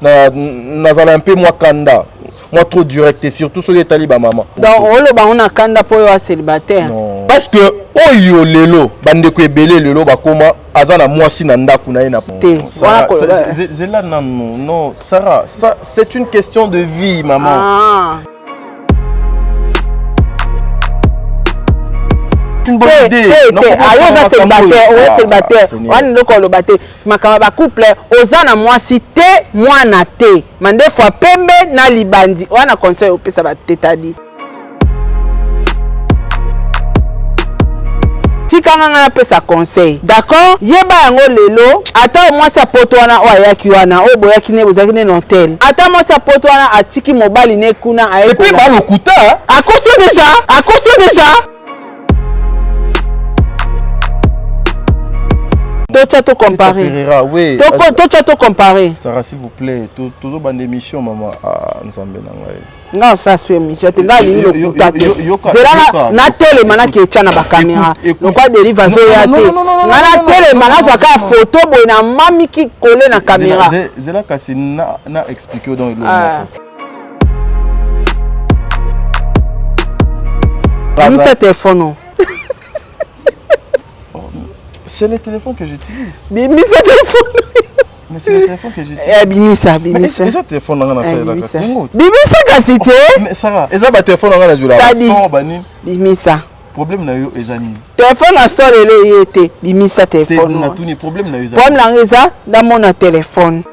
nazala un peu moi kanda. Moi trop direct et surtout sur les talibans maman. Donc on a kanda pour yo célibataire. Non. Parce que oyo lelo bande ko ebele lelo bakoma azana mwasi na ndaku na ye na. Zela non Sarah, ça c'est une question de vie maman. Ah. C'est une bonne idée. Ayo célibataire, on ne ko lobaté. Makama ba couple ozana mwasi te mwana te. Mande fois pembe na libandi. Wana conseil opesa ba tetadi. Tikanga na pesa conseil. D'accord? Yeba yango lelo, ata mwasi apoto wana oyaki wana, o boyaki ne bozaki ne hotel. Ata mwasi apoto wana atiki mobali ne kuna aye. Et puis ba lokuta. Accroche déjà. Toi tu comparer. Oui. Toi tu comparer. Sarah s'il vous plaît, toujours bande émission maman ensemble na ngai. Non, ça c'est émission. Tu vas lire le contact. C'est là na télé mana qui est na ba caméra. Donc quoi dérive zo ya té. Na télé mana ça ka photo bona mami qui coller na caméra. C'est là kasi na expliquer dans le Ni ce téléphone. C'est le téléphone que j'utilise. Bimi ce téléphone. Mais c'est le téléphone que j'utilise. Bimi ça. Mais c'est le téléphone dans la salle. Bimi ça kasité. Mais Sarah, et ça ba téléphone dans la journée. Son bani. Bimi ça. Problème na yo ezani. Téléphone na sort le yete. Bimi ça téléphone. Na tout ni problème na yo ezani. Problème na ça dans mon téléphone.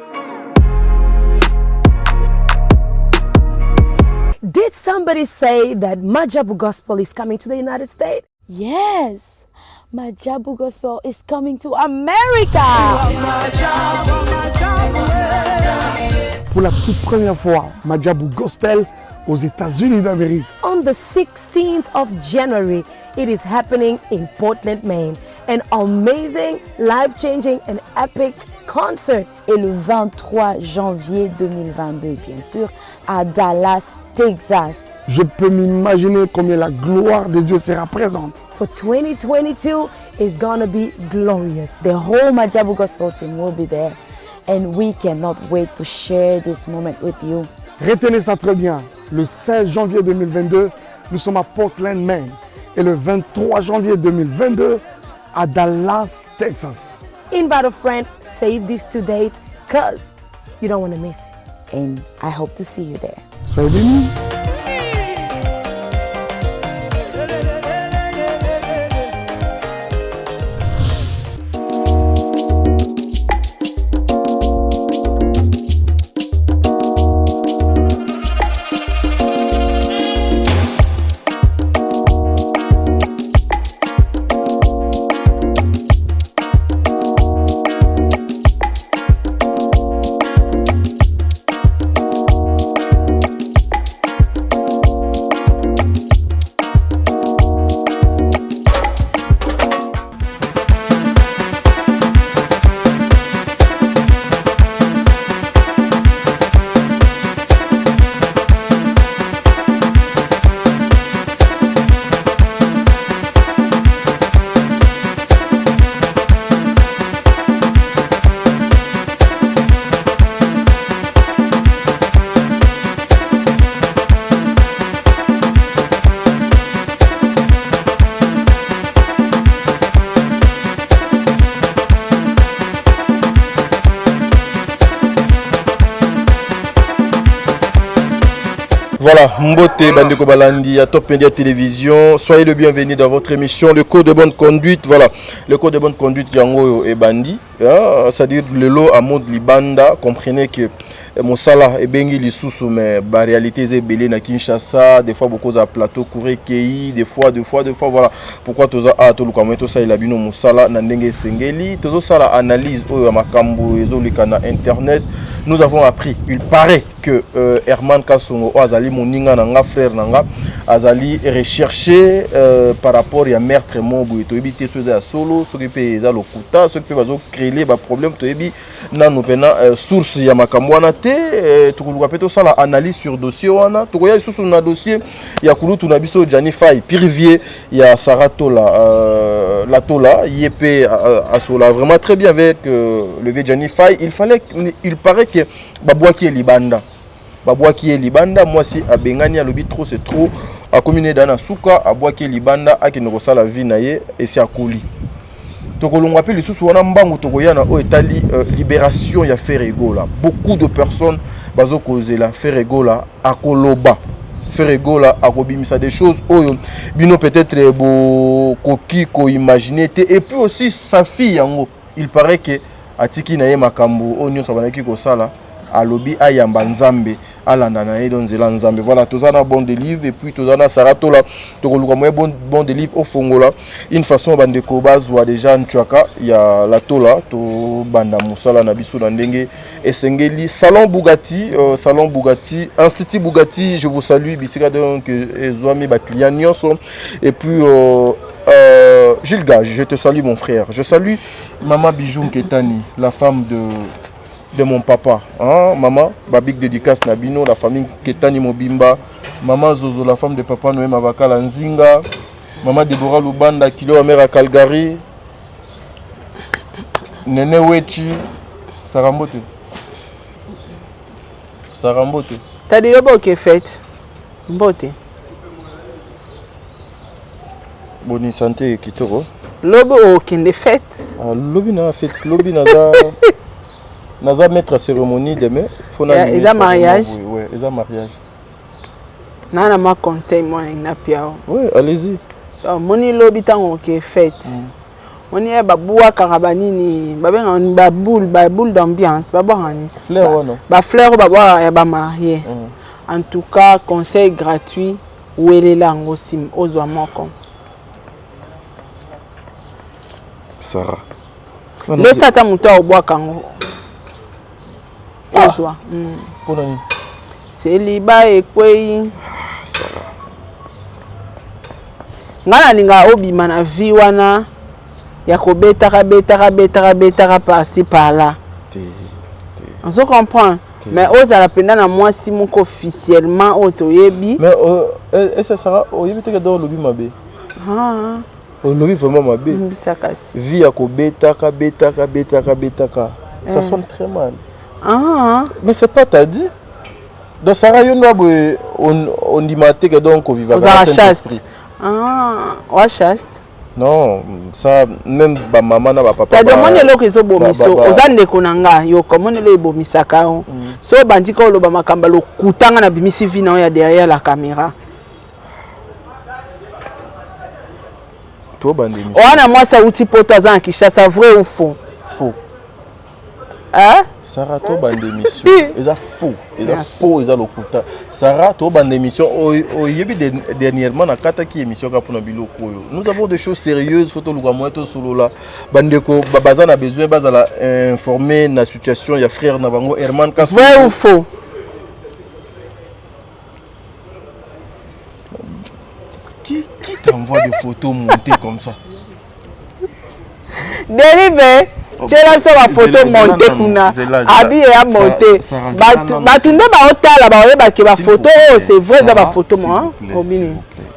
Did somebody say that Majabu Gospel is coming to the United States? Yes. Majabu Gospel is coming to America. Pour la toute première fois, Majabu Gospel aux États-Unis d'Amérique. On the 16th of January, it is happening in Portland, Maine. An amazing, life-changing and epic concert. Et le 23 janvier 2022, bien sûr, à Dallas, Texas. Je peux m'imaginer combien la gloire de Dieu sera présente. For 2022 is gonna be glorious. The whole Majabu Gospel team will be there. And we cannot wait to share this moment with you. Retenez ça très bien. Le 16 janvier 2022, nous sommes à Portland, Maine. Et le 23 janvier 2022, à Dallas, Texas. Invite a friend, save this to date, because you don't want to miss it. And I hope to see you there. Soyez bénis. Voilà, Mbote Bandeko Balandi à Top Media Télévision. Soyez le bienvenu dans votre émission Le Code de bonne conduite. Voilà, le Code de bonne conduite Yango et Bandi. C'est-à-dire le lot à mode Libanda. Comprenez que Moussala et Bengi Lissoussou, mais la réalité c'est belé na Kinshasa. Des fois beaucoup à plateau Kouré Kei. Des fois, voilà. Pourquoi tous à tout le caméra tout ça il a bien Moussala Nandenge Sengeli. Tous ça la analyse au Makambo et Zolikana Internet. Nous avons appris. Il paraît que que Herman Kasongo azali moninga nanga frère nanga azali recherché par rapport à meurtre mobu to ebité so za solo so ki pe za lokuta so ki pe bazo créer ba problème to ebi nanu pena source ya makambo wana te to kuluka pe to sala analyse sur dossier wana to koya lisusu na dossier ya kulutu na biso Jani Faye Pirvier ya Saratola la Tola yepé asola vraiment très bien avec le vieux Jani Faye il paraît que babwaki libanda moi si abengani alobi trop c'est trop a combiné dana suka abwaki libanda akinoko sala vie na ye et c'est akoli tokolongwa pe lisusu wana mbangu tokoyana o etali libération ya Ferregola beaucoup de personnes bazo kozela Ferregola akoloba Ferregola akobimisa des choses oyo bino peut-être bo koki ko imaginer et puis aussi sa fille yango il paraît que atiki na ye makambo onyo sabanaki ko sala alobi ayamba nzambe alanda na ye donzela nzambe voilà tozana bon de livre et puis tozana Saratola tokoluka moye bon de livre au fongola une façon bandeko bazwa déjà nchaka ya la Tola to banda musala na biso na ndenge esengeli salon Bugatti Institut Bugatti je vous salue bisika donc ezwami ba client nyonso et puis Gilles Gage, je te salue mon frère. Je salue Maman Bijou Nketani, la femme de mon papa. Hein? Maman, Babik dédicace Nabino, la famille Ketani Mobimba. Maman Zozo, la femme de papa Noé Mavakala Nzinga. Maman Deborah Lubanda, Kilo Amera Calgary. Nene Wechi. Sarambote. T'as dit le beau qui est fait. Mbote. Bonne santé kitoko. Lobo aucune de fête. Lobi na fête, lobi naza mettre à cérémonie demain. Faut na. Ils ont mariage. Oui, ils ont mariage. Nana ma conseil moi na piao. Oui, allez-y. Moni lobi tango qui est fête. Moni ba boua karabani ni ba boule d'ambiance, ba bohani. Fleur non. Ba fleur ba boire ya ba marié. En tout cas, conseil gratuit ou elle est là aussi aux moko. Sarah. Le sata muto au bois kango. Ozwa. Ponani. C'est liba et kwei. Sarah. Ngana ninga obi mana vi wana ya ko betaka par-ci par-là. On se comprend. Mais ozala penda na moi si moko officiellement otoyebi. Mais et ça Sarah, oyebi te que dans lobi mabe. Ah. Lobi vraiment mabe. Vie à ko betaka. Ça sonne très mal. Ah. Mais c'est pas t'as dit. Donc Sarah on dit maté que donc on vit avec la chaste. Ah, on chaste. Non, ça même ba maman na ba papa. T'as demandé lo que zo bomiso, ozande konanga yo comment le bomisaka. So bandika lo ba makamba lo kutanga na bimisi vina ya derrière la caméra. Toi bandemi. Ona moi ça outil poto azan Kinshasa vrai ou faux? Faux. Hein? Sarah to bande émission. Eza faux. Eza lokuta. Sarah to bande émission yebi dernièrement na kata ki émission ka pona biloko yo. Nous avons des choses sérieuses photo luka moto solo la. Bandeko bazana besoin bazala informer na situation ya frère na bango Herman Kasongo. Vrai ou faux? Qui t'envoie des photos montées comme ça? Dérivé. Tu as la photo montée kuna. Abi ya monté. Batunde ba otala ba oyeba ke ba photo c'est vrai da ba photo moi.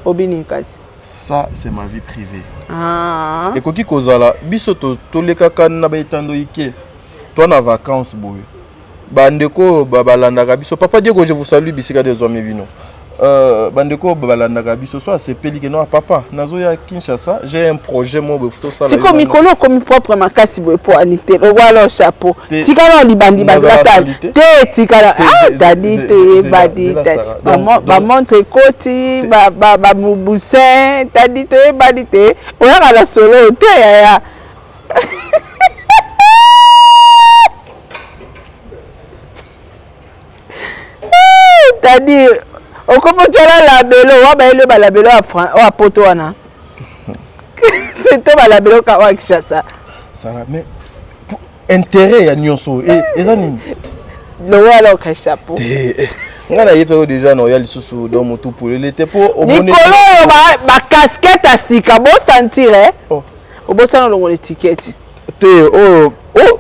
Obini kasi. Ça c'est ma vie privée. Ah. Et koki kozala biso to lekaka na ba etando ike. Toi na vacances boy. Bandeko babalanda biso. Papa Diego je vous salue bisika des hommes bino. Bandeko babalanda biso so c'est peli que non papa nazo ya Kinshasa j'ai un projet mo photo ça. C'est comme Mikolo comme propre makasi boy pour anité le voilà chapeau. Tikala libandi bazata. Te tikala dadi te badi. Ba montre koti ba mubusin dadi te badi te. Oya la solo te ya. Dadi au comment tu as la belle ou bien le balabelo à poto wana c'est toi balabelo ka wa Kinshasa ça mais intérêt ya nyonso et les animes Loa ka chapeau. Ngana yepe déjà no ya lisusu dans mon tout pour il était pour au Nicolo yo ba casquette à sika bo sentir hein. Oh. Au bo sana longo l'étiquette.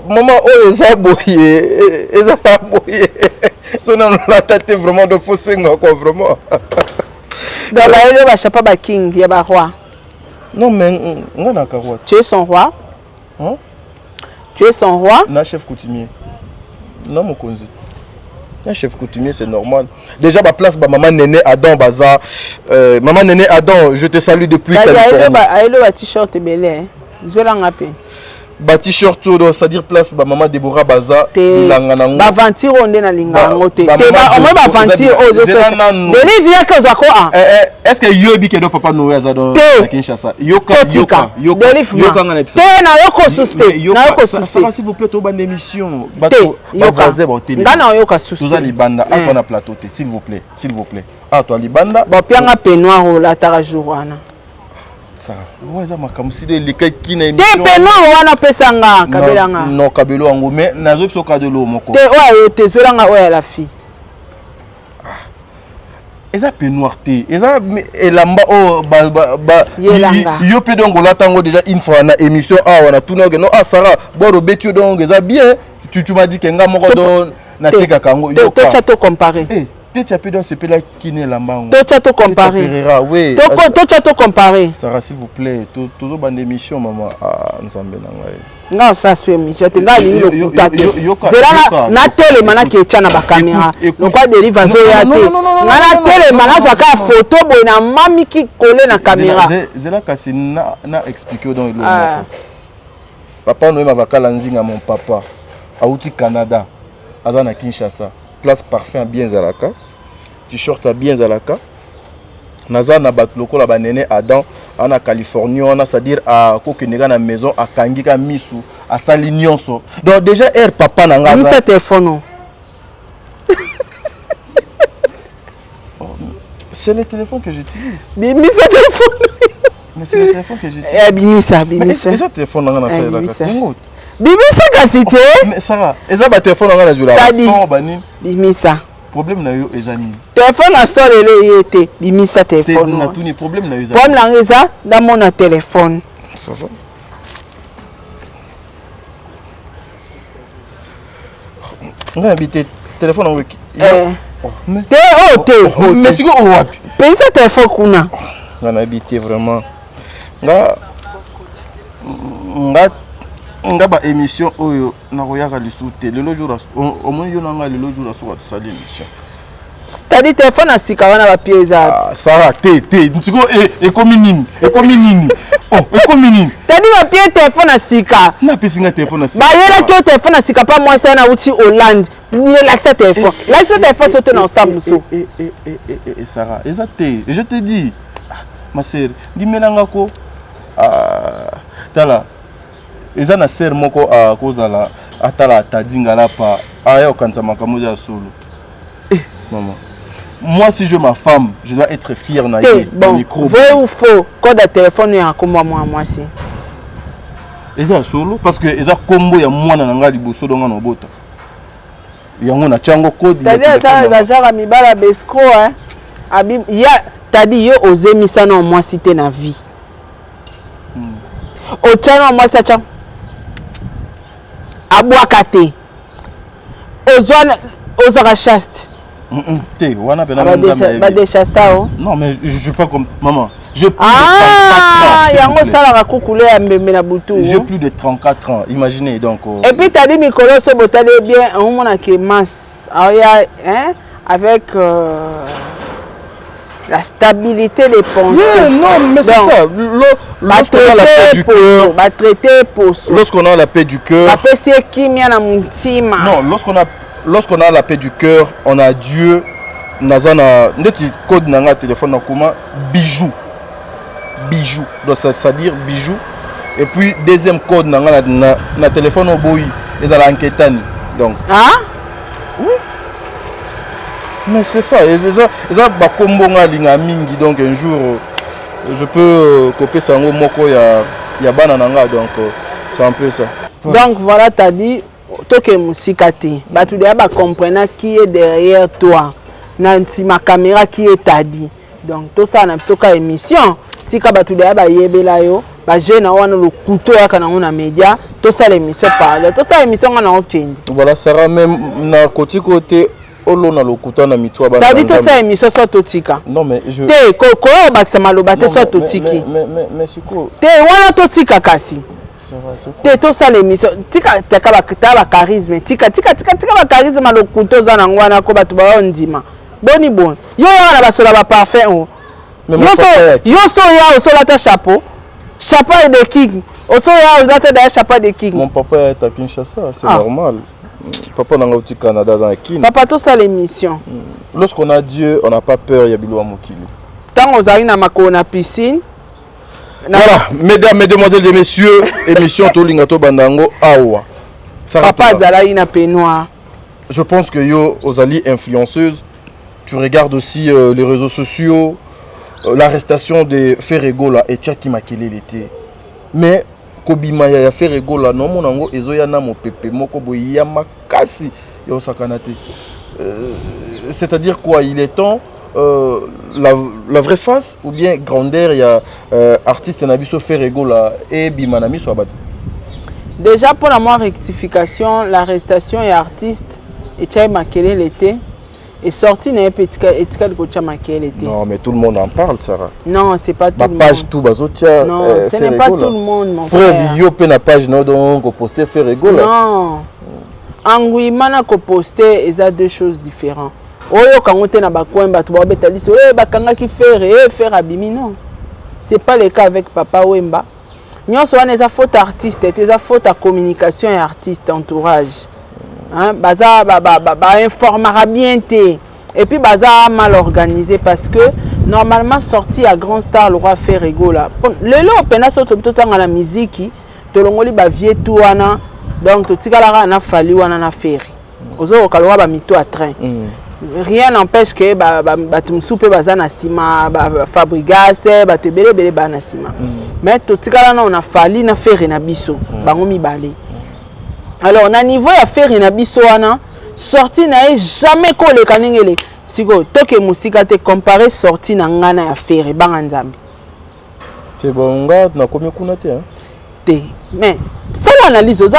Maman eza boye eza pas boye. So non la tête vraiment de fausser quoi vraiment. Donc là ba chapa ba king ya ba roi. Non mais ngana ka roi. Tu es son roi? Hein? Tu es son roi? Na chef coutumier. Non mon konzi. Un chef coutumier, c'est normal. Déjà, ma place, maman Néné Adam Baza. Maman Néné Adam, je te salue depuis Californie. Aïe, le t-shirt est bel. Je l'ai rappelé. Ba t-shirt c'est-à-dire place ba maman Deborah Baza langana ngo ba venture onde na lingana ngote te ba on ba venture ozo deli via que zako a est-ce que yobi ke do papa no yaza do Kinshasa yoka ngana episa te na yoko suste na yoko suste ça s'il vous plaît to ba émission bato ba voisin ba télé ngana yoka suste toza libanda a na plateau te s'il vous plaît ah toi libanda ba pianga penoir o la tara jour wana ça ouais ça makamsi de likai kina émission te penoir wana pesanga kabelanga non kabelo ngo mais nazo biso ka de lo moko te ouais te zolanga ouais la fille eza penoir te eza elamba o ba yo pe donc la tango déjà une fois na émission ah wana tout non ah Sarah boro betio donc eza bien tu m'as dit que nga moko don na teka kango yo to chato comparer tu as pu donc c'est là qui n'est l'amba to chato comparer oui to chato comparer Sarah s'il vous plaît toujours bande émission maman ah nzambe na ngai non ça c'est émission te ngali le kutate zela na tele mana ke tchana ba caméra le quoi dérive zo ya te na tele mana za ka photo boy na mami ki coller na caméra zela kasi na expliquer dans le papa no ma kala nzinga mon papa auti Canada azana Kinshasa place parfum bien zalaka t-shirt bien zalaka naza na bat lokola ba Néné Adam en Californie on a c'est-à-dire à kokenega na maison à kangika misu à sali nyonso donc déjà air papa na nga ça téléphone c'est le téléphone que j'utilise bimi ça téléphone mais c'est le téléphone que j'utilise bimi ça c'est ça téléphone na ça bimi ça kasite mais Sarah eza ba téléphone na jola son bani bimi ça problème na yo ezani téléphone na solo ele yete bimi ça téléphone na tout ni problème na yo ezani problème na eza dans mon téléphone ça va on a habité téléphone en wiki mais c'est quoi wapi pays ça téléphone kuna on a habité vraiment nga ba émission oyo na koyaka lisute lelo jour au moins yo nanga lelo jour asoka to sali émission tadi téléphone na sika wana ba pieza Sarah te ntiko ekomi nini tadi ba pie téléphone na sika na pesinga téléphone na sika ba yela to téléphone na sika pa moi ça na uti Hollande ni l'accès téléphone l'accès téléphone sauter ensemble so Sarah exacté je te dis ma sœur dimelanga ko tala eza na ser moko a kozala atala tadinga la pa aya okanza makambo ya solo maman moi si je ma femme je dois être fier na ye bon micro vrai ou faux code de téléphone ya kombo moi si eza solo parce que eza kombo ya mwana na ngali boso donga na bota yango na chango code ya téléphone ça va genre mibala besco hein abim ya tadi yo ozemisa na moi cité na vie o tchana moi ça tcha abwakate ozwana ozara chaste te wana pena ba de chastao non mais je suis pas comme maman j'ai plus de 34 ans yango sala ka kukule ya mbembe na butu j'ai plus de 34 ans imaginez donc et puis t'as dit Mikolo se botale bien on mona que masse aya hein avec la stabilité des pensées. Non, mais c'est ça. Lorsqu'on a la paix du cœur. Lorsqu'on a la paix du cœur. Non, lorsqu'on a la paix du cœur, on a Dieu. Nazana, notre code dans le téléphone, comment bijou. Bijou. Donc ça dire bijou. Et puis deuxième code dans le téléphone au boy et dans l'enquête. Donc. Ah? Oui. Mais c'est ça, ça ba kombo nga linga mingi donc un jour je peux copier ça moko ya bana nanga donc c'est un peu ça. Donc voilà, t'as dit toke musika te bato de ba comprendre qui est derrière toi na ma caméra qui est tadi donc tout ça na bisoka émission tika bato de ba yebela yo ba jeune wana le couteau ya kana na média tout ça l'émission parle tout ça émission na okende voilà Sarah même na côté olo na lokuta na mitwa ba t'as dit tout ça émission soit totika non mais je te ko bakisa maloba te soit totiki mais siko te wana totika kasi te tout ça l'émission tika taka ba charisme tika ba charisme le couteau za na ngwana ko bato ba ondima boni bon yo wana basola ba parfait o yo so ya so la ta chapeau de king o so ya la ta chapeau de king mon papa est à Kinshasa c'est normal. Papa n'a pas au Canada dans la Kin. Papa tout ça l'émission. Lorsqu'on a Dieu, on n'a pas peur, il y a Bilou Amokili. Tant aux aïna mako na piscine. Voilà, mesdames, mesdemoiselles et messieurs, émission Tolingato Bandango Awa. Papa Zalaï na peignoir. Je pense que yo Ozali influenceuse, tu regardes aussi les réseaux sociaux, l'arrestation de Ferrego là et Tchaki Makele l'été. Mais Kobima ya Ferrego là non mon ango ezoya na mo pepe moko boya makasi yo sakanate. C'est-à-dire quoi, il est temps la vraie face ou bien grandeur il y a artiste nabiso Ferrego là et Bimanami soit battu. Déjà pour la moi rectification, l'arrestation et artiste et Tchai Makele l'été est sorti na etika de Kocha Makele l'été. Non mais tout le monde en parle Sarah. Non, c'est pas tout le monde. Page tout bazotia. Non, ce n'est pas tout le monde mon frère. frère. Yo pe na page no donc poster Ferrego là. Non. Angui mana ko poster eza deux choses différentes. Oyo kangote na bakwemba to ba betali so bakanga ki faire abimi non. C'est pas le cas avec Papa Wemba. Nyonso wana eza faute artiste, eza faute à communication et artiste entourage. Hein, baza informara bien té et puis baza mal organisé parce que normalement sorti à grand star le roi Ferrego là le lo pena soto tout temps à la musique to longoli ba vie tout wana donc to tikala na fali wana na ferry ozo kalwa ba mito à train rien n'empêche que ba tumsupe baza na sima ba fabrigas ba tebele bele ba na sima mais to tikala na on fali na ferry na biso bango mibale. Alors, on a niveau à faire une abissoana, sorti n'a jamais collé kanengele. Sigo, toke musika te comparé sorti na ngana ya faire banganzambi. C'est bon, na combien qu'on a te hein? Te, mais ça l'analyse, oza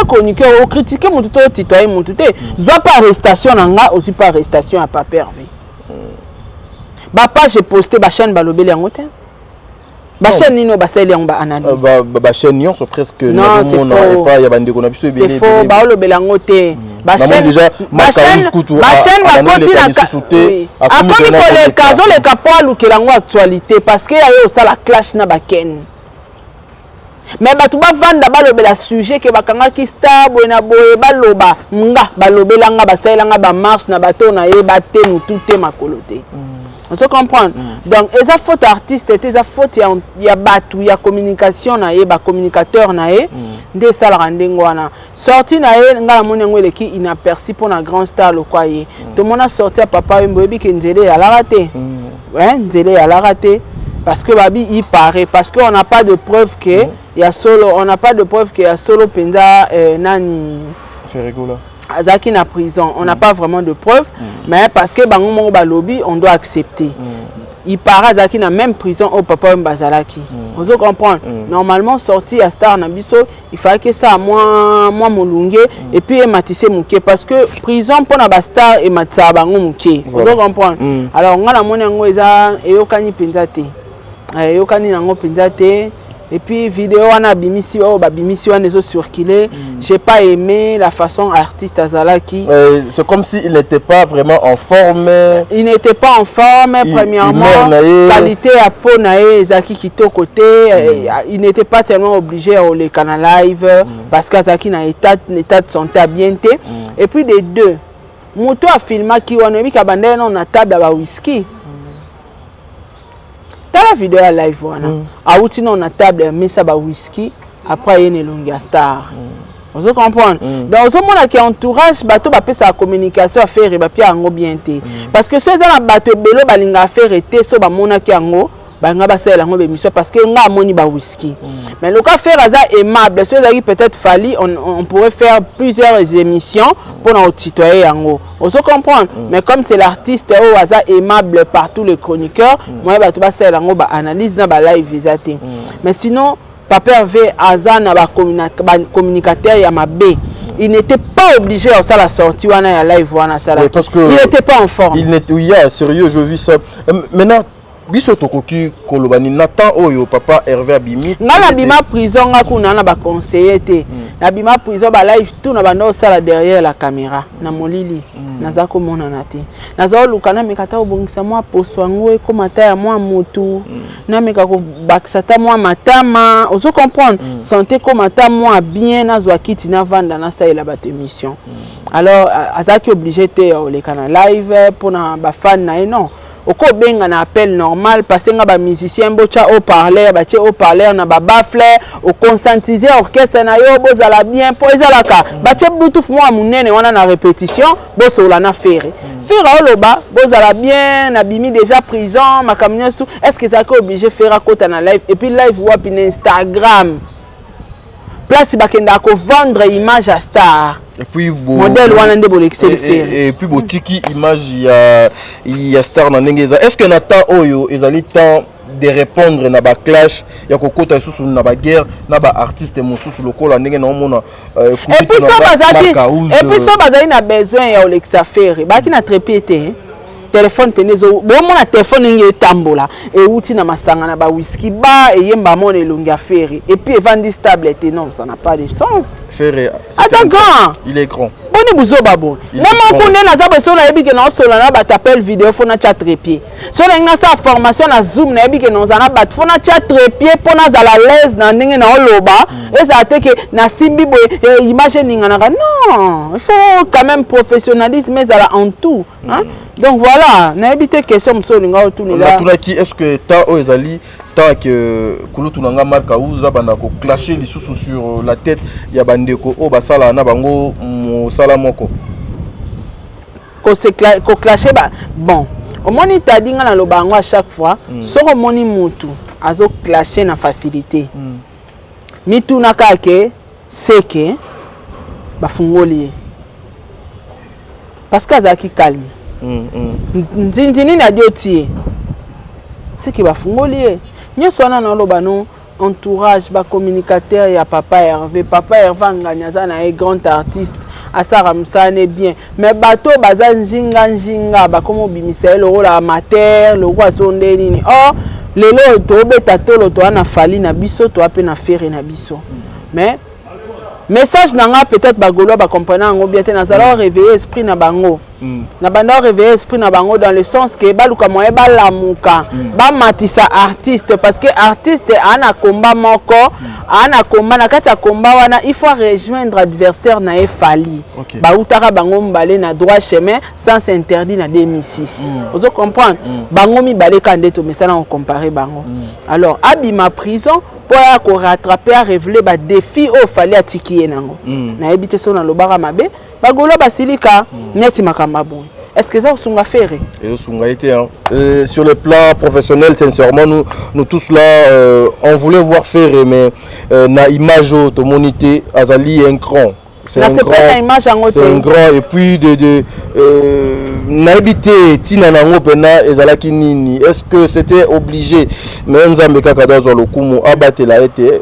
chroniquer, on critiquer mon tout titoyen mon tout te. Zoa pas arrestation na nga, aussi pas arrestation à pas pervé. Ba page j'ai posté ba chaîne balobeli en hôtel. Ba chaîne nino ba seli en ba analyse. Ba chaîne nyon sont presque non, c'est faux. Pas ya bande qu'on a pu c'est faux, ba lobeli en hôtel. Ba chaîne déjà ba chaîne ba continue à comme pour les cas les capois ou que l'ango actualité parce que y a ça la clash na ba ken. Mais ba tu ba vanda ba lobela sujet que ba kanga ki star boina boye ba loba nga ba lobela nga ba seli nga ba marche na bato na ye ba te mutu te makolote. On se comprend. Donc, les fautes artistes, les fautes, il y a battu, il y a communication, il y a communicateur, il y a des salariés. Sorti, il y a qui inaperçu pour un grand star. Tout le monde a sorti à Papa Wemba qui est à la raté. Ouais, à la raté. Parce que Babi, il paraît. Parce qu'on n'a pas de preuve que il y a solo, on n'a pas de preuve qu'il y a solo Penda Nani. Ferrego là. Azaki na prison, on n'a pas vraiment de preuves, mais parce que bango balobi, on doit accepter. Il part Azaki na même prison au Papa Mbazalaki. On doit comprendre. Normalement sorti à Star Nabiso, il fallait que ça moi molunge et puis matisse mouké parce que prison pour na Star et matisa bango mouké. On doit comprendre. Alors on a moni ngo eza eyokani penzate. Eyokani nango penzate. Et puis vidéo on a bimisi on est circulé. J'ai pas aimé la façon artiste Azalaki. C'est comme s'il n'était pas vraiment en forme. Il n'était pas en forme premièrement. Qualité à peau nae Zaki qui au côté. Il n'était pas tellement obligé à les canal live parce qu'Azaki n'a état de santé bien té. Et puis des deux, Moto a filmé qui on a mis kabandé on a table à whisky. La vidéo à live wana a outi non na table mais ça ba whisky après il y a une longue star vous comprenez donc au moment qui entourage bateau ba pesa communication à faire ba pia ngo bien té parce que ceux dans bateau belo balinga faire été so ba mona ki ngo banga basala ngo émission parce que nga moni ba whisky. Mais le cas faire ça aimable, ceux qui peut-être fallu on pourrait faire plusieurs émissions pour nos citoyens yango. On se comprend. Mais comme c'est l'artiste au hasard aimable par tous les chroniqueurs, moi ba to basala ngo ba analyse na ba live visité. Mais sinon Papa Hervé hasard na ba communicateur ya mabe. Il n'était pas obligé à ça la sortie wana ya live wana ça. Oui, parce que il n'était pas en forme. Il n'était oui, sérieux, je vis ça. Maintenant biso tokoki kolobani Nathan oyo papa Hervé abimi. Nga bima prison nga kuna na ba conseiller te. Na bima prison ba live tout na bando sala derrière la caméra na molili. Naza ko mona na te. Naza lukana mekata obongisa moi poso ngo e komata ya moi motu. Na meka ko bakisa ta moi matama. Ozo comprendre santé komata moi bien na zwa kiti na vanda na sa ela ba émission. Alors azaki obligé te o le kana live pour na ba fan na non. Oko benga na appel normal parce que nga musicien bocha au parleur batie au parleur na ba baffle au conscientiser orchestre na yo bozala bien po ezalaka batie bluetooth moi munene wana na répétition bosola na faire oloba bozala bien na bimi déjà prison makamnyos tout est-ce que ça est obligé faire à côté na live et puis live wap in Instagram place bakenda ko vendre image à star. Et puis modèle wana nde bolexel faire et puis botiki image ya star na ndengeza. Est-ce que Nathan oyo ezali temps de répondre na ba clash ya kokota susu na ba guerre na ba artiste mosusu lokola ndenge na omona et puis so bazali na besoin ya olexa faire baki na trepiete téléphone penezo bon mon téléphone ngi tambola et outi na masanga na ba whisky ba et yemba mon elongi affaire et puis vendre stable et non ça n'a pas de sens faire attends grand il est grand boni buzo babo na mon konde na za beso na yebi ke na solo na ba t'appelle vidéo fona chat trépied so na nga sa formation na zoom na yebi ke na za na ba fona chat trépied pona za la l'aise na ndenge na oloba et ça te que na simbi bo image ninga na non il faut quand même professionnalisme mais ça en tout hein. Donc voilà, n'a habité question msolinga autour là. Est-ce que ta ezali tant que kulutu nanga marka uza banda ko clasher lisusu sur la tête ya bandeko o basala na bango mosala moko. Ko clasher ba bon. Au moni tadinga na lobango à chaque fois, soko moni mutu azo clasher na facilité. Mitu nakake seke bafungoli. Parce qu'azaki calme. Nzindini na diotie c'est qui va fungolier nyo swana na loba no entourage ba communicateur ya papa Hervé Nganyaza na grand artiste asara msane bien mais bato baza njinga ba komo bimisa le rôle amateur le roi sonde nini oh lelo to beta tolo to ana fali na biso to ape na faire na biso mais message nanga peut-être bagolo ba comprendre ngo bien te na zala réveiller esprit na bango na banda réveiller esprit na bango dans le sens que baluka moye ba lamuka ba matisa artiste parce que artiste ana combat moko ana combat na kati ya combat wana il faut rejoindre adversaire na efali ba utaka bango mbale na droit chemin sans interdit na 2006 vous comprendre bango mi balé kandeto mais ça on comparer bango alors abima prison pour rattraper à révéler ba défi au fallait atikier nango na ebité so na lobara mabe bagolo basilika neti makamba bon est-ce que ça on va faire et on a été sur le plan professionnel sincèrement nous tous là on voulait voir faire mais na image to monité azali un grand c'est un grand et puis n'habiter tina nango pena ezalaki nini est-ce que c'était obligé mais nzambe kaka dazo lokumu abatela été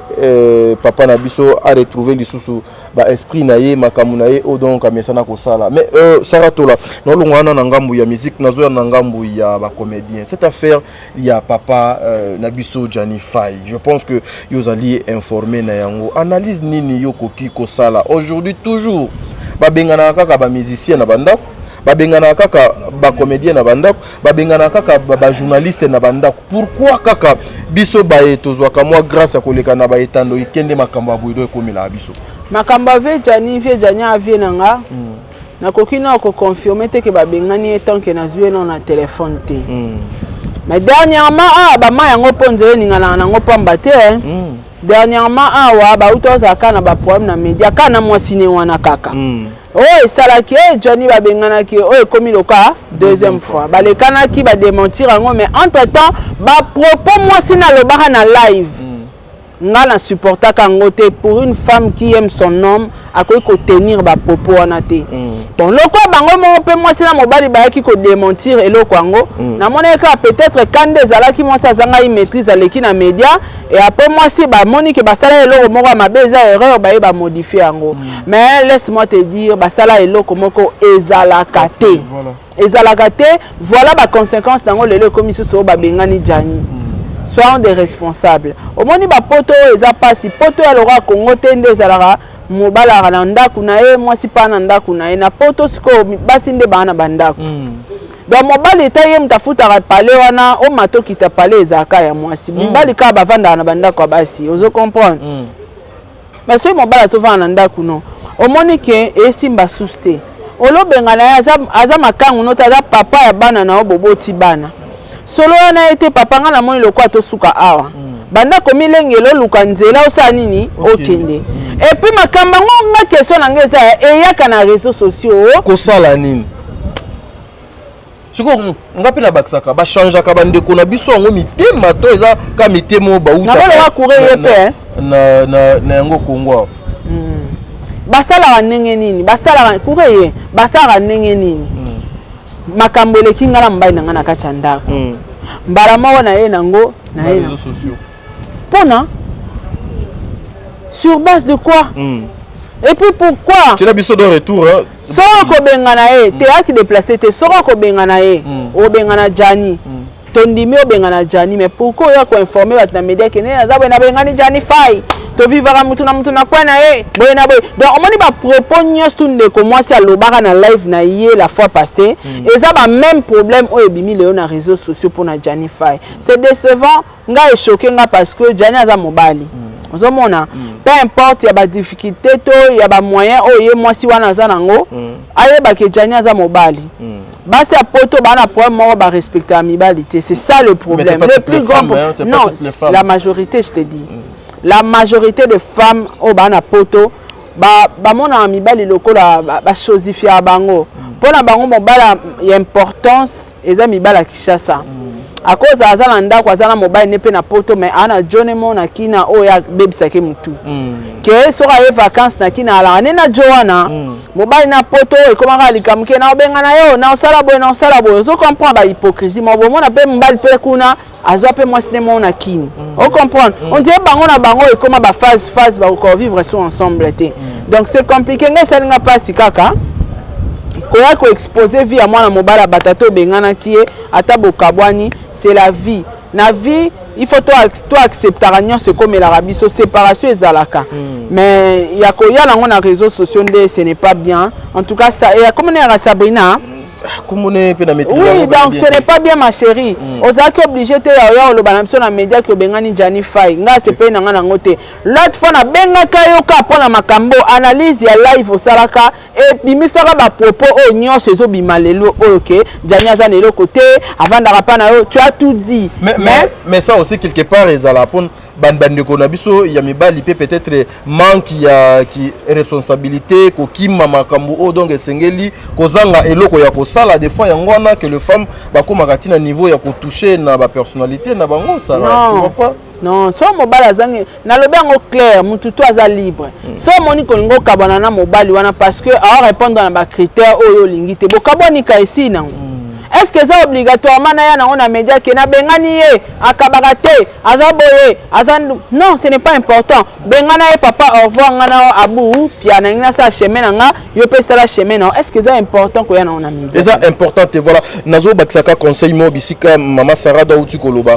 papa na biso a retrouvé lisusu ba esprit na ye makamu na ye o donc amesana ko sala mais saratola no longwana na ngambu ya musique nazo ya na ngambu ya ba comédien cette affaire il y a papa na biso Johnny Faye je pense que yozali informé na yango analyse nini yokoki ko sala aujourd'hui toujours ba bengana kaka ba musicien na banda babengana kaka ba comédien na bandako babengana kaka ba journaliste na bandako pourquoi kaka biso ba etozwa ka moi grâce à koleka na ba etando ikende makamba boido ekomela biso makamba ve Jani avie nanga na kokina ko confirmer te ke babengani etant que na zué non na téléphone te mais dernièrement ba ma yango ponzere ninga na ngo pamba te dernièrement wa ba utoza kana ba problème na média kana moi ciné wana kaka oh esalaki Johnny babenganaki oh komi loka deuxième fois balekanaki ba démentir ngo mais entre temps ba propos moi sina lobaka na live nga na supportaka ngote pour une femme qui aime son homme akoki ko tenir ba propos wana te bon loko bango mo pe moi sina mobali ba ki ko démentir eloko ngo na moneka peut-être kande ezalaki moi sa zanga i maîtrise aleki na média et après moi si ba monique ba sala eloko moko mabeza erreur ba modifier ngo mais laisse-moi te dire ba sala eloko moko ezalaka te ezalaka te voilà ba conséquences nango lelo comme so ba bengani Jani soyons des responsables au moni ba poto eza pasi poto ya lora Congo tende ezalaka mobala na ndaku na ye moi si pa na ndaku na ye na poto siko basi nde bana bandaku donc mobali taye mtafuta pale wana o matoki ta pale ezaka ya mwasi mobali ka bavanda na bandaku ya basi ozo comprendre mais so mobali so vanda na ndaku no au moni ke esimba suste olobenga na ye aza makangu no ta papa ya bana na oboboti bana solo wana ete papa nga na moni lokwa to suka awa banda komi lengelo luka nzela osa nini okende et puis makamba nga question na ngeza eyaka na réseaux sociaux ko sala nini siko ngapi na baksaka ba changer ka bande ko na biso ngo mitema to eza ka mitemo ba uta na ba courir yepe na yango Kongo basala ndenge nini basala courir basala ndenge nini makambo eleki ngala mbai na ngana kati ya ndako mbala moko na ye nango na ye réseaux sociaux pona sur base de quoi et puis pourquoi tu as biso de retour hein soko ko bengana ye te aki déplacer te soko ko bengana ye o bengana Jani tondimi o bengana Jani mais pourquoi ya ko informer bat na média ke ne azabwe na bengani Jani fai to vivra mutu na kwa na ye boye na boye donc on moni ba propos nyos tunde ko moi si alobaka na live na ye la fois passée et ça ba même problème o ebimi leo na réseaux sociaux pour na Jani fai c'est décevant nga e choqué nga parce que Jani aza mobali ozomona peu importe ya ba difficulté to ya ba moyen o ye moi si wana za nango aye ba ke Jani aza mobali basi apoto bana problème moko ba respecter amibalité c'est ça le problème le plus grand non la majorité je te dis la majorité de femmes au bana poto ba mona amibali lokola ba chosifia bango pona bango mobala ya importance eza mibala Kishasa à cause azala ndako azala mobile nepe na poto mais ana jonemo na kina oya bebisake mutu ke soka ye vacances na kina ala nena joana mobile na poto e komaka likamke na obenga na yo na osala boy zo comprendre ba hypocrisie mo mona pe mobile pe kuna azwa pe moi cinéma na kini on comprendre on dirait bango na bango e koma ba phase ba ko vivre sur ensemble té donc c'est compliqué nga salinga pas kaka koya ko exposer vie à moi na mobile batato bengana ki e ata bokabwani c'est la vie na vie il faut toi accepter ce comme la biso séparation ezalaka mais ya ko ya lango na réseaux sociaux nde ce n'est pas bien en tout cas ça et comme on est à Sabrina comme on est pe na maîtrise oui donc ce n'est pas bien ma chérie ozaki obligé te ya lo bana biso na média que bengani Jani fai nga c'est pe na nga ngote l'autre fois na bengaka yo ka pona makambo analyse ya live osalaka et bimisaka ba propos o nyonso ezo bimalelo OK Jani aza na eloko te avandaka pa na yo tu as tout dit mais ça aussi quelque part ezala pon bande ko na biso ya mibali peut-être manque ya ki responsabilité ko kima makambo o donc esengeli kozanga eloko ya kosala des fois yango na que le femme ba komaka tina niveau ya ko toucher na ba personnalité na bango ça tu vois pas non so mobali azangi na lobe yango clair mutu to aza libre so moni ko lingo kabana na mobali wana parce que a répondre na ba critères oyo lingi te bokaboni ka ici na est-ce que c'est obligatoirement na on a média que na bengani ye akabagate azaboye azandu non ce n'est pas important bengana ye papa au revoir ngana abu pia na ngina sa chemin nga yo pesa la chemin non est-ce que c'est important ko ya na on a média c'est important et voilà nazo bakisaka conseil mo bisika mama Sarah Daouti Koloba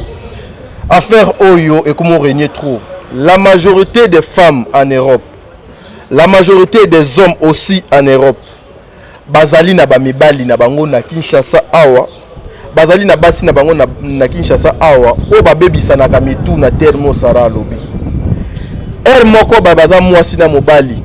affaire oyo et comment régner trop la majorité des femmes en Europe la majorité des hommes aussi en Europe bazali na bamibali na bango na Kinshasa awa bazali na basi na bango na Kinshasa awa o babebisa na kamitu na termo Sara lobi moko baza mwasi na mobali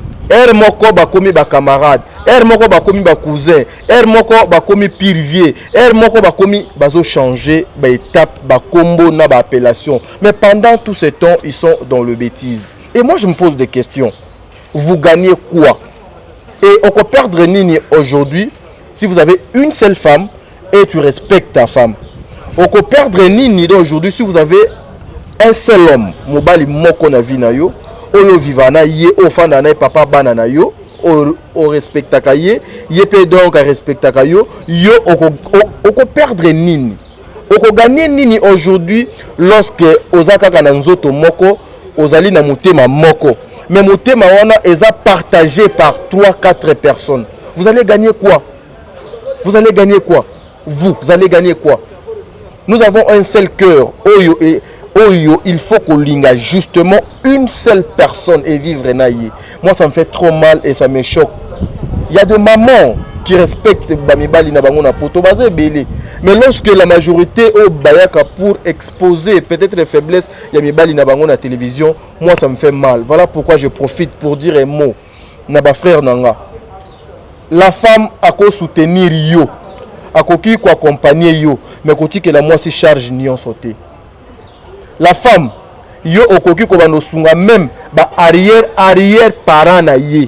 moko bakomi ba camarade moko bakomi ba cousin moko bakomi pire moko bakomi bazo changer ba étape ba combo na ba appellation mais pendant tout ce temps ils sont dans le bêtise et moi je me pose des questions vous gagnez quoi Et on peut perdre nini aujourd'hui si vous avez une seule femme et tu respectes ta femme. On peut perdre nini aujourd'hui si vous avez un seul homme, mobali moko na vie na yo, oyo vivana ye ofanda na papa bana na yo, o respectaka ye pe donc respectaka yo, yo oko perdre nini. Oko gagner nini aujourd'hui lorsque ozaka kana nzoto moko, ozali na motema moko. Mais motema wana eza partagé par 3-4 personnes. Vous allez gagner quoi? Vous allez gagner quoi? Vous allez gagner quoi? Nous avons un seul cœur. Oyo, il faut qu'on linga justement une seule personne et vivre naïe. Moi, ça me fait trop mal et ça me choque. Il y a des mamans qui respectent Bamibali na bango na poto bazé belé. Mais lorsque la majorité au bayaka pour exposer peut-être les faiblesses ya mibali na bango na télévision, moi ça me fait mal. Voilà pourquoi je profite pour dire un mot na ba frère nanga. La femme a ko soutenir yo, a ko ki ko accompagner yo, mais ko ti que la moi si charge nion sauter. La femme yo okoki ko bano sunga même ba arrière parent na ye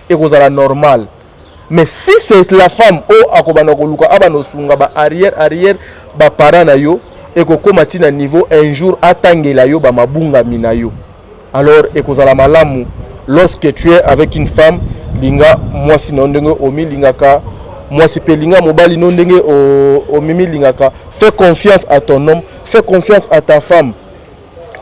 et ko za la normal. Mais si c'est la femme o akobana ko luka abano sunga ba arrière ba parent na yo et ko komati na niveau un jour atangela yo ba mabunga mina yo. Alors et ko za la malamu lorsque tu es avec une femme linga moi si ndenge omi lingaka moi si pe linga mobali ndenge o mimi lingaka. Fais confiance à ton homme, fais confiance à ta femme.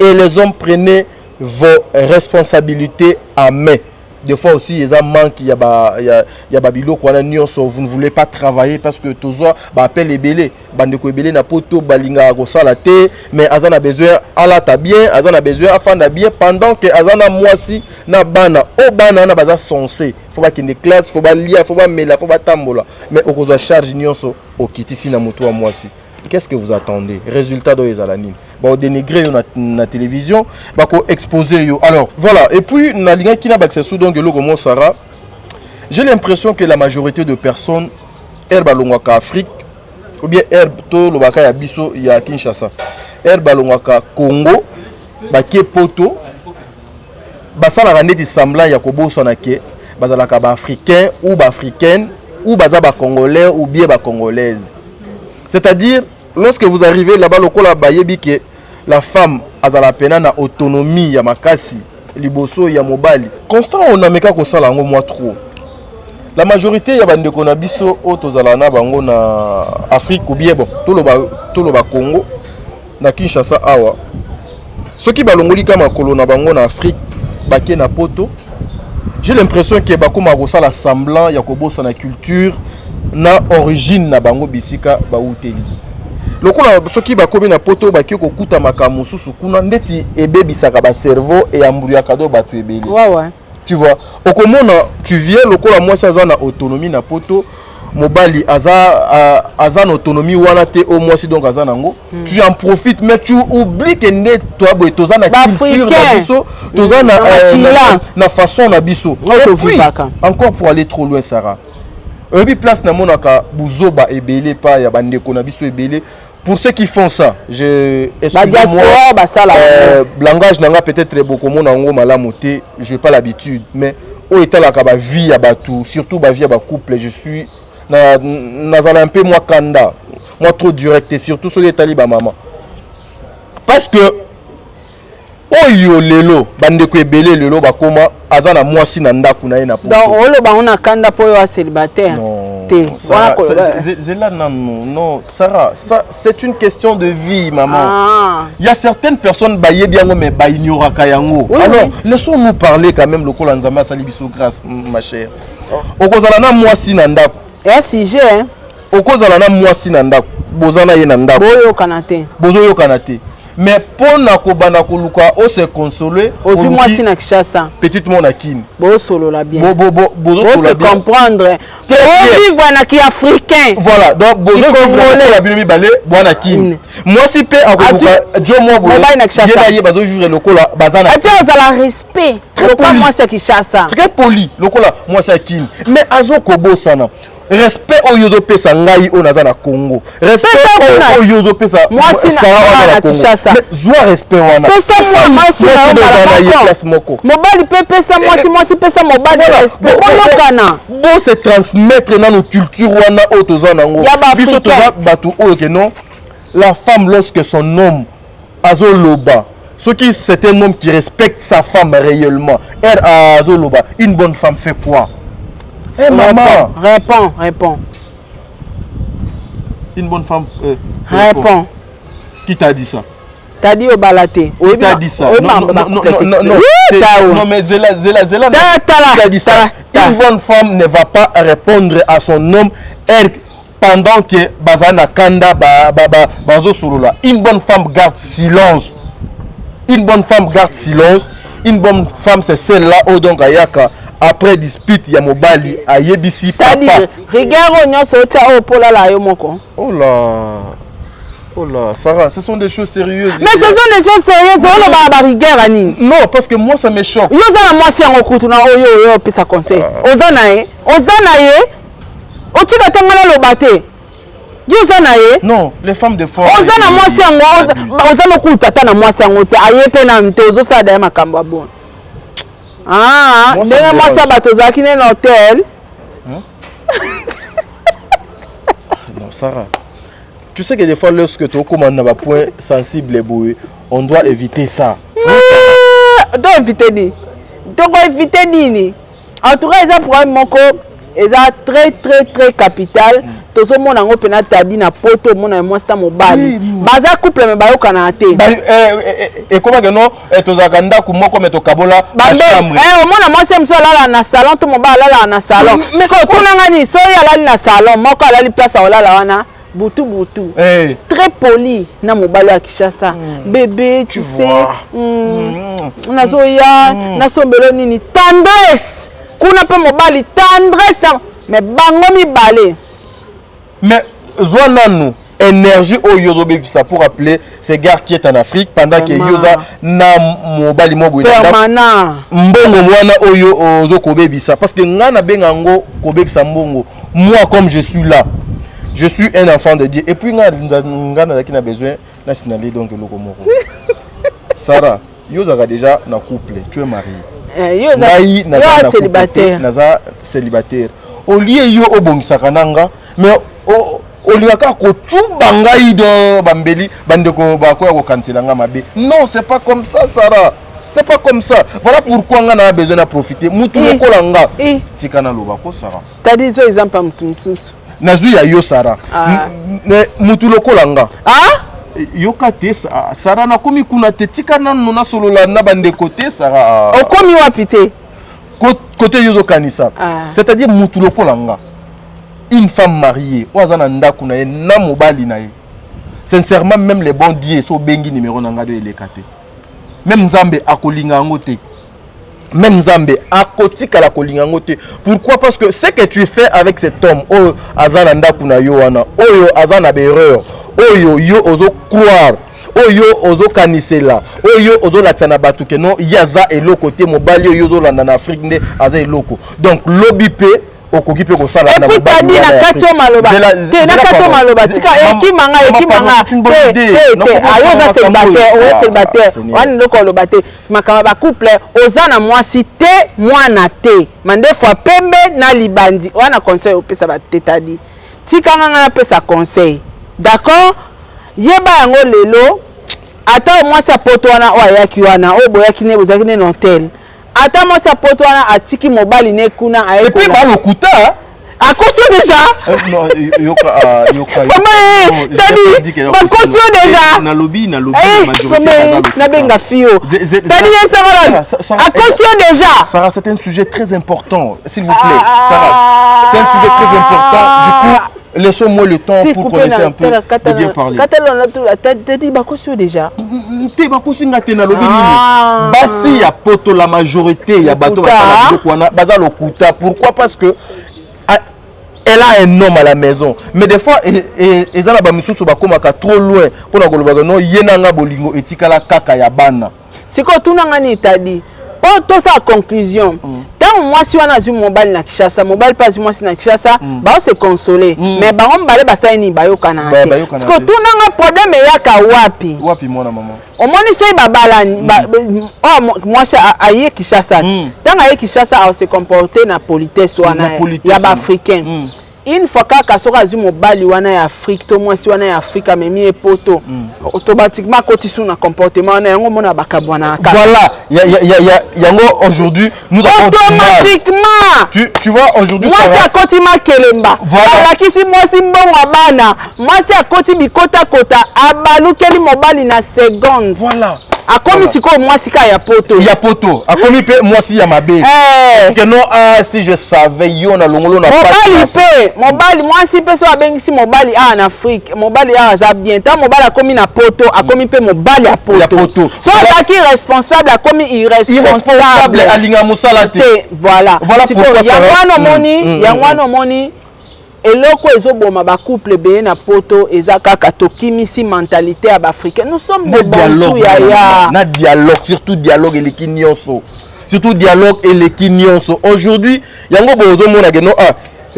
Et les hommes, prenez vos responsabilités à main. Des fois aussi, il y a un manque, il y a babilo qu'on a vous ne voulez pas travailler parce que tout ça, appelle les belés. Bandeko belé na poto balinga gosala te, mais azana besoin ala ta bien, azana besoin afanda bien pendant que azana moisi na bana, o bana na baza sensé. Faut pas qu'il y ait des classes, faut pas lire, faut pas mela, faut pas tambola. Mais au cause charge nyonso au kitisi na moto à moisi. Qu'est-ce que vous attendez? Résultat de Ezalanine. Bon, dénigrer na télévision, bah ko exposer yo. Alors voilà. Et puis na linga qui n'a pas accès donc le comme Sarah. J'ai l'impression que la majorité de personnes herba longwaka Afrique ou bien herbe to lobaka ya biso ya Kinshasa. Herba longwaka Congo, ba ke poto, ba sala raneti semblant ya koboso na ke, bazalaka ba africain ou ba africaine ou baza ba congolais ou bien ba congolaise. C'est-à-dire lorsque vous arrivez là-bas, la femme a la peine na autonomie ya makasi, liboso ya mobali. Constant on a meka ko sala ngo moi trop. La majorité ya bande ko na biso otozala na bango na Afrique ou bien bon, tout le Congo na Kinshasa awa. Ceux qui balongoli kama kolo na bango na Afrique, baké na poto. J'ai l'impression que bakoma ko sala semblant ya ko bossa na culture na origine na bango bisika ba uteli. Lokola soki bakomi na poto baki ko kuta makamu susu kuna ndeti ebebisaka ba cerveau et ambuya kado batu ebeli. Ouais. Tu vois, okomona tu viens lokola moi ça na autonomie na poto mobali aza na autonomie wana te au moins si donc aza nango tu en profites mais tu oublies que ne toi boy toza na culture na biso toza na façon na biso. Encore pour aller trop loin Sarah. Et puis place na monaka buzoba ebele pa ya bandeko na biso ebele. Pour ceux qui font ça, excusez-moi, langage nanga peut-être beaucoup mon nango malamoté, je n'ai pas l'habitude, mais au état la kaba vie à batou, surtout ba vie à ba couple, je suis nazala un peu moi kanda, moi trop direct et surtout sur les talibans maman. Parce que oyo lelo bandeko ebele lelo bakoma azana mwasi na ndaku na ye na poto. Donc olo ba on a kanda po yo célibataire. Non, Sarah, ça c'est une question de vie, maman. Il y a certaines personnes baillé bien mais ba ignora kayango. Alors, laissons-nous parler quand même le Kolanzama Salibiso grâce ma chère. Okozala na mwasi na ndaku. Et sujet hein. Okozala na mwasi na ndaku. Bozana ye na ndaku. Bozo yo kanate. Mais pour na kobana koluka o se consoler aussi moi si na Kinshasa petite mon akine bo solo la bien bozo solo la bien comprendre vivre na ki africain voilà donc bozo vivre la bien mi balé bwana akine moi si pe akoluka jo mo bo ye bazo vivre lokola bazana et puis on a respect lokola moi c'est Kinshasa très poli lokola moi c'est akine mais azo kobo sana respect oyozo pesa ngai onaza na Congo respect oyozo pesa moi si na Kinshasa zwa respect wana pesa moi si na place moko mobali pe pesa moi si pesa mobali respect kolokana bon se transmettre na nos culture wana otoza nango biso toza batu oyo ke non la femme lorsque son homme azoloba ce qui c'est un homme qui respecte sa femme réellement elle azoloba une bonne femme fait quoi? Eh maman, réponds. Une bonne femme réponds. Qui t'a dit ça? T'as dit au balaté. Qui t'a dit ça? Non mais Zela t'a dit ça. Une bonne femme ne va pas répondre à son homme elle pendant que bazana kanda bazo solola. Une bonne femme garde silence. Une bonne femme garde silence. Une bonne femme c'est celle-là au donc ayaka après dispute ya mobali ayebisi papa. C'est-à-dire regarde nyonso tia o pola la yo moko. Oh là, Sarah, ce sont des choses sérieuses. Mais ce sont des choses sérieuses. On va ba rigueur ani. Non, parce que moi ça me choque. Yo za na moi si en okutu na oyo pesa conseil. Ozana ye. Otika tangala lo bate. Non, les femmes de force. Ozana moi si en ozana okutu tata na moi si en ote ayepe na mte ozo sa da makamba bon. Ah, ndenge moi si bato zaki na hôtel. Non, Sarah. Tu sais que des fois, lorsque tu commandes un point sensible, on doit éviter ça. On doit éviter ni. En tout cas, ils ont problème moko, ils ont très capital. Tout ce monde a un pénal tadi na poto, mon a moi c'est mon bali. Baza couple me bayo kanate. Et comment que non? Et tous aganda comment comme to kabola. Chambre. Mon a moi c'est monsieur là na salon, tout mon bal là na salon. Mais quand on a gagné, so ya là na salon, moi quand la place là là wana. Boutou. Très poli na mobalo ya Kinshasa. Bébé, tu sais. Nazoya, nasombelo nini tendresse. Kuna pe mobali tendresse mais bango mi balé. Mais Zwananu énergie au yozo ça pour appeler ces gars qui est en Afrique pendant que yoza na mobali mo boyana. Permanent. Mbongo mwana oyo ozo kobebisa parce que ngana bengango kobebisa mbongo. Moi comme je suis là. Je suis un enfant de Dieu. Et puis, ngana qui a besoin de signaler donc le Komoro. Sarah, yoza déjà na couple, tu es marié. Yoza célibataire. Naza célibataire. Au lieu yo obongisaka nanga, mais au lieu ka ko tubanga ido bambeli bandeko ba ko cancela nga mabe. Non, c'est pas comme ça Sarah. C'est pas comme ça. Voilà pourquoi on a besoin de profiter. Mutu kolanga. Tikana lobako Sarah. T'as dit ça exemple mutu mususu. Nazu ya yo Sarah. Mutu lokolanga. Yoka te Sarah na komi kuna te tika nanu na solola na bande côté Sarah. Okomi wapi te? Côté yozo kanisa. C'est-à-dire mutu lokolanga. Une femme mariée, oazana ndaku na ye na mobali na ye. Sincèrement même les bons dieux so bengi numéro nanga de elekate. Même Nzambe akolinga ngote. Même Nzambe akotika la kolinga ngote. Pourquoi? Parce que ce que tu fais avec cet homme, oh azana ndaku na yo wana, oyo azana berreur, oyo yo ozo croire, oyo ozo kanisela, oyo ozo latsana batu ke non yaza eloko te mobali oyo ozo landa na Afrique nde aza eloko. Donc lobby pe okoki pe ko sala na mobali. Et puis tadi na katio maloba. Te na katio maloba. Tika ekimanga. Ayoza célibataire, Wani loko lobate. Makama ba couple ozana mwasi te, mwana te. Mande fois pembe na libandi. Wana conseil opesa ba tetadi. Tika nganga na pesa conseil. D'accord? Yeba yango lelo. Ata mwasi apoto wana oyaki wana, oboyaki ne bozaki ne hotel. Ata mwasi apoto wana atiki mobali ne kuna aye. Et puis ba lokuta. A caution déjà. Non, yoka. Tadi, ba caution déjà. Na lobby majorité na benga fio. Tadi ça a caution déjà. Sarah, c'est un sujet très important, s'il vous plaît. Sarah, c'est un sujet très important. Du coup, laissons-moi le temps pour connaître un peu de bien parler. T'as dit ba caution déjà. Te ba caution ngate na lobby nini. Basi ya poto la majorité ya bato ba baza lokuta. Pourquoi? Parce que elle a un homme à la maison. Mais des fois, ils ont la bamisusu bakomaka trop loin pour la goloba non yenanga bolingo etikala kaka ya bana. C'est quoi tout nanga ni tadi. Pour tout ça conclusion. Tant tant moi si on a vu mobile na Kinshasa mobile pas moi si na Kinshasa ba se consoler mais ba on balé ba ça ni ba yo kana parce que tout na problème ya ka wapi mwana maman au moins so ba balani moi c'est aye Kinshasa tant aye Kinshasa se comporter na politesse wana ya ba africain une fois que soka zu mobali wana ya Afrique to moi si wana ya Afrique memi poto automatiquement kotisu na comportement na yango mona bakabwana voilà yango aujourd'hui nous avons automatiquement tu vois aujourd'hui moi c'est à koti makelemba voilà kisi moi si mbongo bana moi c'est à koti bikota kota abalukeli mobali na seconde voilà akomi siko moi sika ya poto akomi pe moi si ya mabe que non si je savais yo na longolo na mobali moi si pe so abengi si mobali en Afrique mobali za bien tant mobali akomi na poto akomi pe mobali ya poto so ataki responsable akomi irresponsable alinga musala te voilà yangwano moni eloko ezoboma ba couple be na poto ezakaka tokimisi mentalité ya ba africain nous sommes de bantu ya na dialogue surtout dialogue eleki nyonso aujourd'hui yango bozo mona geno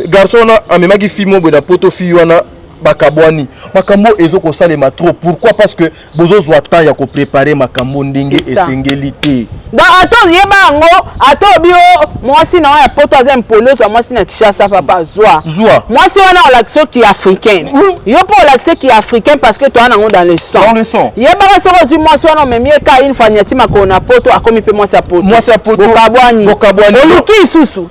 garçon na amemaki fimo bo na poto fi wana bakabwani makambo ezoko salema trop pourquoi parce que bozo zwa temps ya ko préparer makambo ndenge esengelité donc attends yeba ngo ato bio mwasi na ya poto azem poloso mwasi na Kinshasa papa zwa mwasi wana on l'accent qui africain yo pour l'accent qui africain parce que toi na ngo dans le sang yeba ba soko zi mwasi wana memie ka une fois nyati makona poto akomi pe mwasi ya poto bokabwani oluki susu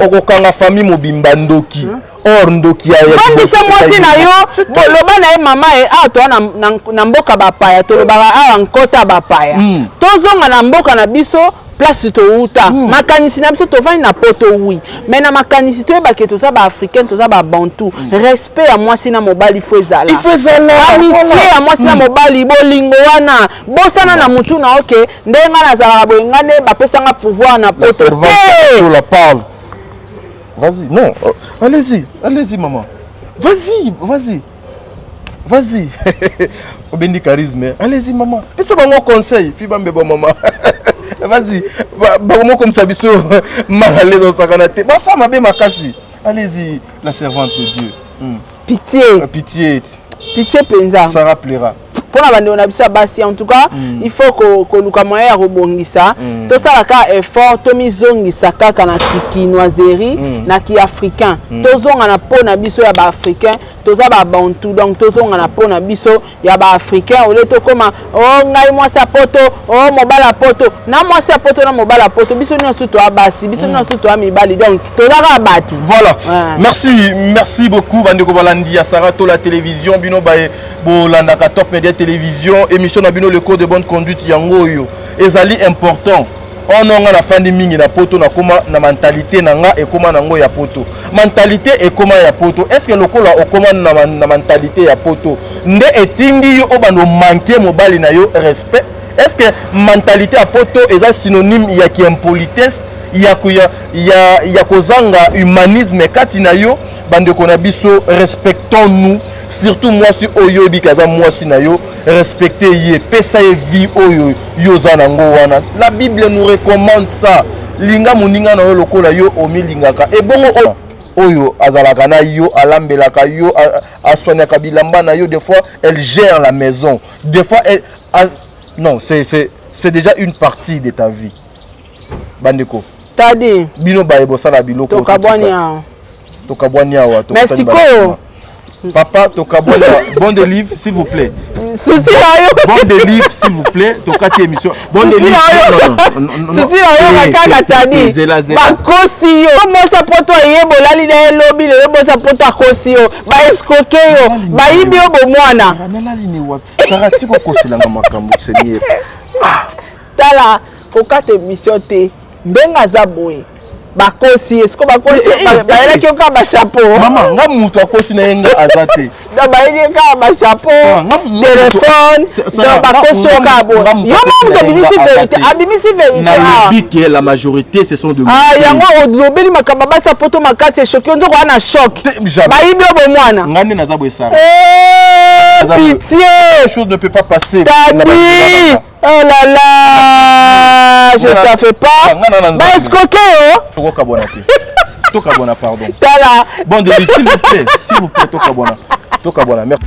okokanga famille mobimba ndoki or ndoki ya ndisa mwasi na yo loba na ye mama e to na mboka bapaya to loba nkota bapaya tozonga na mboka na biso place to uta makanisi na biso to vani na poto oui mais na makanisi to ba ke to za ba africain to za ba bantu respect ya mwasi na mobali fezala amitié ya mwasi na mobali bolingo wana bosana na mutu na okay ndenga na za boengane ba pesanga pouvoir na poto la parle. Vas-y, non, allez-y, maman. Vas-y. Obendi charisme. Allez-y, maman. Pesa bango conseil, fi bambe bon maman. Vas-y. Bango comme ça biso mal à l'aise au sakanate. Ba ça mabe makasi. Allez-y, la servante de Dieu. Pitié penza. Ça rappellera. Pour la bande on a biso basi en tout cas il faut que luka moya ya rebongisa to sala ka effort to mizongisa kaka na kinoiserie na ki africain to zonga na pona biso ya ba africain to za ba bantu donc to zonga na pona biso ya ba africain ole to koma ngai moi sa poto mobala poto na moi sa poto na mobala poto biso nyonso to abasi biso nyonso to amibali donc to za batu voilà merci beaucoup bandeko balandi ya Sarah to la télévision bino bae bolanda ka top media télévision émission na bino le code de bonne conduite yango yo ezali important ononga na fandi mingi na poto na koma na mentalité na nga ekoma nango ya poto mentalité ekoma ya poto est-ce que lokola okoma na mentalité ya poto nde etingi yo obando manquer mobali na yo respect est-ce que mentalité ya poto eza synonyme ya ki impolitesse ya kozanga humanisme kati na yo bandeko na biso respectons-nous surtout moi si oyo bikaza moi si na yo respecter ye pesa ye vie oyo yo zanango wana la Bible nous recommande ça linga muninga na yo lokola yo omilingaka et bongo oyo azalaka na yo alambelaka yo aswanyaka bilamba na yo des fois elle gère la maison des fois elle non c'est déjà une partie de ta vie bandeko tadi bino baebo sala biloko tokabwania wa merci ko papa tokabwania bon de livre s'il vous plaît souci ayo bon de livre s'il vous plaît tokati émission bon de livre souci ayo kaka tadi bakosi yo mosa poto yebola lile lobi le mosa poto akosi yo ba escroquer yo ba yibi yo bomwana nalali ni wapi sarati ko koselanga makambo seigneur tala kokate émission te benga zaboye bakosi esko bakosi baelaki oka ba chapeau mama nga mutu akosi na yenga azate da baelaki ka ba chapeau téléphone da bakosi oka bo yo mutu abimisi vérité na lobi que la majorité ce sont de yango lobeli makamba basa poto makasi choqué ndoko ana choc bayibi obo mwana ngane na zabo esara pitié chose ne peut pas passer oh là là mariage, ça fait pas. Bah, escroquer, oh. Tokabona, pardon. Tala. Bon, s'il vous plaît, Tokabona. Merci.